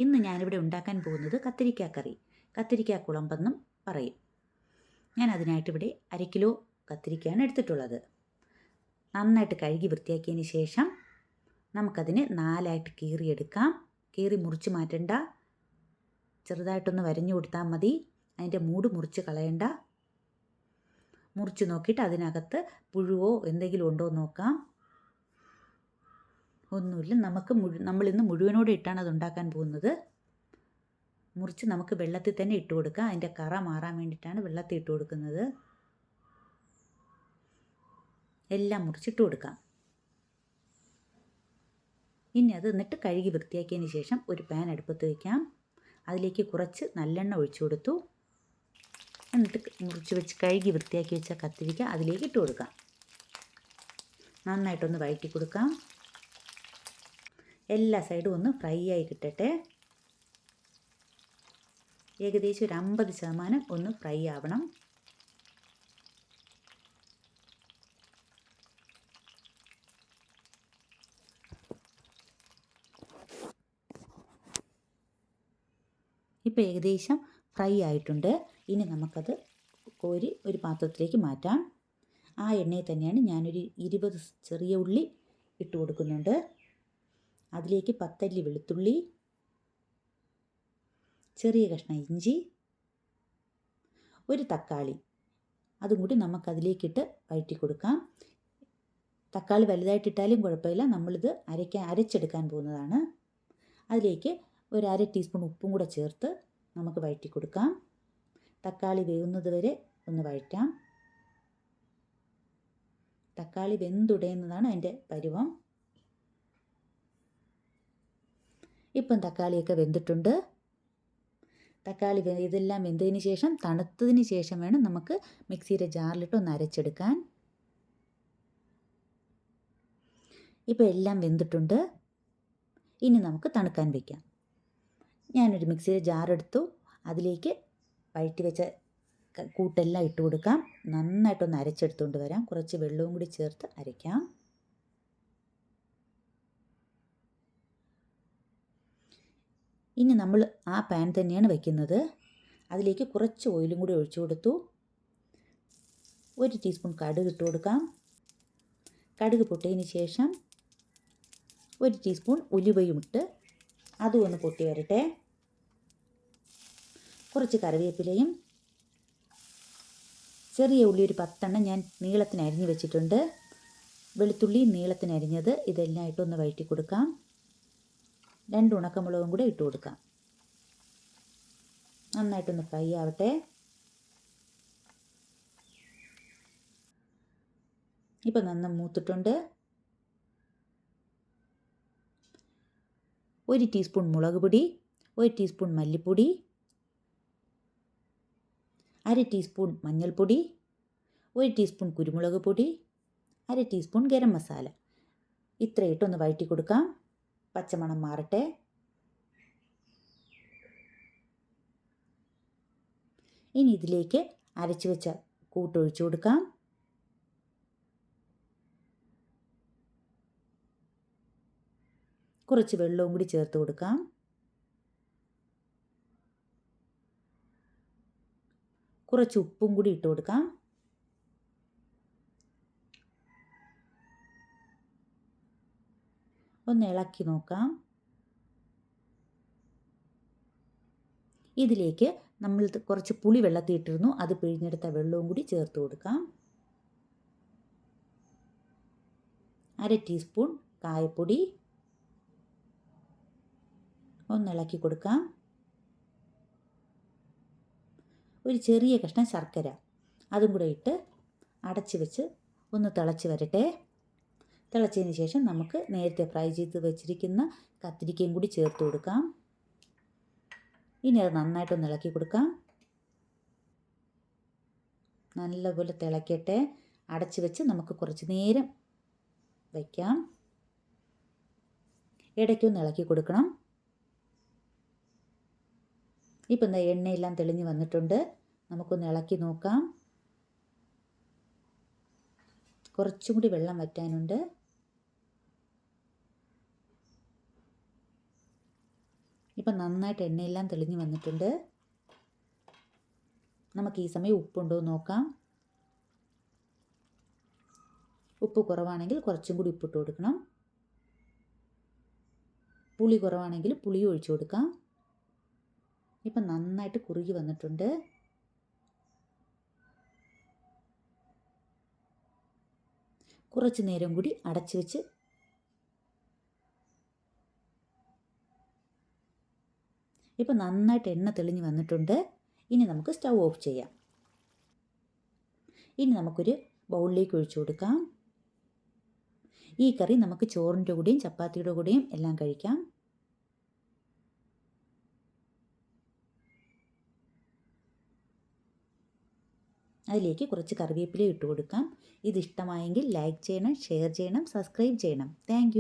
ഇന്ന് ഞാനിവിടെ ഉണ്ടാക്കാൻ പോകുന്നത് കത്തിരിക്ക കറി, കത്തിരിക്ക കുളമ്പെന്നും പറയും. ഞാൻ അതിനായിട്ട് ഇവിടെ 1/2 കിലോ കത്തിരിക്കയാണ് എടുത്തിട്ടുള്ളത്. നന്നായിട്ട് കഴുകി വൃത്തിയാക്കിയതിന് ശേഷം നമുക്കതിനെ 4ആയിട്ട് കീറിയെടുക്കാം. കീറി മുറിച്ച് മാറ്റണ്ട, ചെറുതായിട്ടൊന്ന് വരഞ്ഞു കൊടുത്താൽ മതി. അതിൻ്റെ മൂട് മുറിച്ച് കളയണ്ട. മുറിച്ച് നോക്കിയിട്ട് അതിനകത്ത് പുഴുവോ എന്തെങ്കിലും ഉണ്ടോ എന്ന് നോക്കാം. ഒന്നുമില്ല. നമ്മളിന്ന് മുഴുവനോടെ ഇട്ടാണ് അത് ഉണ്ടാക്കാൻ പോകുന്നത്. മുറിച്ച് നമുക്ക് വെള്ളത്തിൽ തന്നെ ഇട്ട് കൊടുക്കാം. അതിൻ്റെ കറ മാറാൻ വേണ്ടിയിട്ടാണ് വെള്ളത്തിൽ ഇട്ട് കൊടുക്കുന്നത്. എല്ലാം മുറിച്ചിട്ട് കൊടുക്കാം. ഇനി അത് എന്നിട്ട് കഴുകി വൃത്തിയാക്കിയതിന് ശേഷം ഒരു പാൻ അടുപ്പത്ത് വയ്ക്കാം. അതിലേക്ക് കുറച്ച് നല്ലെണ്ണ ഒഴിച്ചു കൊടുത്തു. എന്നിട്ട് മുറിച്ച് വെച്ച് കഴുകി വൃത്തിയാക്കി വെച്ച കത്തിരിക്ക അതിലേക്ക് ഇട്ട് കൊടുക്കാം. നന്നായിട്ടൊന്ന് വഴറ്റി കൊടുക്കാം. എല്ലാ സൈഡും ഒന്ന് ഫ്രൈ ആയി കിട്ടട്ടെ. ഏകദേശം ഒരു 50% ഒന്ന് ഫ്രൈ ആവണം. ഇപ്പോൾ ഏകദേശം ഫ്രൈ ആയിട്ടുണ്ട്. ഇനി നമുക്കത് കോരി ഒരു പാത്രത്തിലേക്ക് മാറ്റാം. ആ എണ്ണയിൽ തന്നെയാണ് ഞാനൊരു 20 ചെറിയ ഉള്ളി ഇട്ട് കൊടുക്കുന്നുണ്ട്. അതിലേക്ക് 10 അല്ലി വെളുത്തുള്ളി, ചെറിയ കഷ്ണം ഇഞ്ചി, ഒരു തക്കാളി, അതും കൂടി നമുക്കതിലേക്കിട്ട് വഴറ്റി കൊടുക്കാം. തക്കാളി വലുതായിട്ടിട്ടാലും കുഴപ്പമില്ല, നമ്മളിത് അരച്ചെടുക്കാൻ പോകുന്നതാണ്. അതിലേക്ക് ഒരു 1/2 ടീസ്പൂൺ ഉപ്പും കൂടെ ചേർത്ത് നമുക്ക് വഴറ്റി കൊടുക്കാം. തക്കാളി വേവുന്നത് വരെ ഒന്ന് വഴറ്റാം. തക്കാളി വെന്തുടയുന്നതാണ് അതിൻ്റെ പരുവം. ഇപ്പം തക്കാളിയൊക്കെ വെന്തിട്ടുണ്ട്. തക്കാളി ഇതെല്ലാം വെന്തതിന് ശേഷം തണുത്തതിന് ശേഷം വേണം നമുക്ക് മിക്സിയുടെ ജാറിലിട്ട് ഒന്ന് അരച്ചെടുക്കാൻ. ഇപ്പോൾ എല്ലാം വെന്തിട്ടുണ്ട്. ഇനി നമുക്ക് തണുക്കാൻ വയ്ക്കാം. ഞാനൊരു മിക്സിയുടെ ജാറെടുത്തു. അതിലേക്ക് വഴറ്റി വെച്ച കൂട്ടെല്ലാം ഇട്ട് കൊടുക്കാം. നന്നായിട്ടൊന്ന് അരച്ചെടുത്തുകൊണ്ട് വരാം. കുറച്ച് വെള്ളവും കൂടി ചേർത്ത് അരയ്ക്കാം. ഇനി നമ്മൾ ആ പാൻ തന്നെയാണ് വയ്ക്കുന്നത്. അതിലേക്ക് കുറച്ച് ഓയിലും കൂടി ഒഴിച്ചു കൊടുത്തു. 1 ടീസ്പൂൺ കടുക് ഇട്ട് കൊടുക്കാം. കടുക് പൊട്ടിയതിന് ശേഷം 1 ടീസ്പൂൺ ഉലുവയും ഇട്ട് അതും ഒന്ന് പൊട്ടി വരട്ടെ. കുറച്ച് കറിവേപ്പിലയും, ചെറിയ ഉള്ളി ഒരു 10 എണ്ണം ഞാൻ നീളത്തിന് അരിഞ്ഞ് വെച്ചിട്ടുണ്ട്. വെളുത്തുള്ളി നീളത്തിന് അരിഞ്ഞത്, ഇതെല്ലാം ഇട്ടൊന്ന് വഴറ്റി കൊടുക്കാം. 2 ഉണക്കമുളകും കൂടെ ഇട്ട് കൊടുക്കാം. നന്നായിട്ടൊന്ന് ഫ്രൈ ആവട്ടെ. ഇപ്പം നന്നായി മൂത്തിട്ടുണ്ട്. 1 ടീസ്പൂൺ മുളക് പൊടി, 1 ടീസ്പൂൺ മല്ലിപ്പൊടി, 1/2 ടീസ്പൂൺ മഞ്ഞൾപ്പൊടി, 1 ടീസ്പൂൺ കുരുമുളക് പൊടി, 1/2 ടീസ്പൂൺ ഗരം മസാല. ഇത്രയിട്ടൊന്ന് വഴറ്റി കൊടുക്കാം. പച്ചമണം മാറട്ടെ. ഇനി ഇതിലേക്ക് അരച്ചു വെച്ച കൂട്ടൊഴിച്ചു കൊടുക്കാം. കുറച്ച് വെള്ളവും കൂടി ചേർത്ത് കൊടുക്കാം. കുറച്ച് ഉപ്പും കൂടി ഇട്ട് കൊടുക്കാം. ഒന്ന് ഇളക്കി നോക്കാം. ഇതിലേക്ക് നമ്മൾ കുറച്ച് പുളി വെള്ളത്തിൽ ഇട്ടിരുന്നു, അത് പിഴിഞ്ഞെടുത്ത വെള്ളവും കൂടി ചേർത്ത് കൊടുക്കാം. 1/2 ടീസ്പൂൺ കായപ്പൊടി, ഒന്ന് ഇളക്കി കൊടുക്കാം. ഒരു ചെറിയ കഷ്ണം ശർക്കര, അതും കൂടെ ഇട്ട് അടച്ച് വെച്ച് ഒന്ന് തിളച്ച് വരട്ടെ. തിളച്ചതിന് ശേഷം നമുക്ക് നേരത്തെ ഫ്രൈ ചെയ്ത് വെച്ചിരിക്കുന്ന കത്തിരിക്കയും കൂടി ചേർത്ത് കൊടുക്കാം. ഇനി അത് നന്നായിട്ടൊന്ന് ഇളക്കി കൊടുക്കാം. നല്ലപോലെ തിളക്കട്ടെ. അടച്ച് വെച്ച് നമുക്ക് കുറച്ച് നേരം വയ്ക്കാം. ഇടയ്ക്കൊന്ന് ഇളക്കി കൊടുക്കണം. ഇപ്പം എന്താ എണ്ണയെല്ലാം തെളിഞ്ഞ് വന്നിട്ടുണ്ട്. നമുക്കൊന്ന് ഇളക്കി നോക്കാം. കുറച്ചും കൂടി വെള്ളം വറ്റാനുണ്ട്. ഇപ്പം നന്നായിട്ട് എണ്ണയെല്ലാം തെളിഞ്ഞ് വന്നിട്ടുണ്ട്. നമുക്ക് ഈ സമയം ഉപ്പുണ്ടോ എന്ന് നോക്കാം. ഉപ്പ് കുറവാണെങ്കിൽ കുറച്ചും കൂടി ഉപ്പിട്ട് കൊടുക്കണം. പുളി കുറവാണെങ്കിൽ പുളി ഒഴിച്ചു കൊടുക്കാം. ഇപ്പം നന്നായിട്ട് കുറുകി വന്നിട്ടുണ്ട്. കുറച്ച് നേരം കൂടി അടച്ചു വെച്ച് ഇപ്പം നന്നായിട്ട് എണ്ണ തെളിഞ്ഞ് വന്നിട്ടുണ്ട്. ഇനി നമുക്ക് സ്റ്റൗ ഓഫ് ചെയ്യാം. ഇനി നമുക്കൊരു ബൗളിലേക്ക് ഒഴിച്ചു കൊടുക്കാം. ഈ കറി നമുക്ക് ചോറിൻ്റെ കൂടെയും ചപ്പാത്തിയുടെ കൂടെയും എല്ലാം കഴിക്കാം. അതിലേക്ക് കുറച്ച് കറിവേപ്പില ഇട്ട് കൊടുക്കാം. ഇത് ഇഷ്ടമായെങ്കിൽ ലൈക്ക് ചെയ്യണം, ഷെയർ ചെയ്യണം, സബ്സ്ക്രൈബ് ചെയ്യണം. താങ്ക്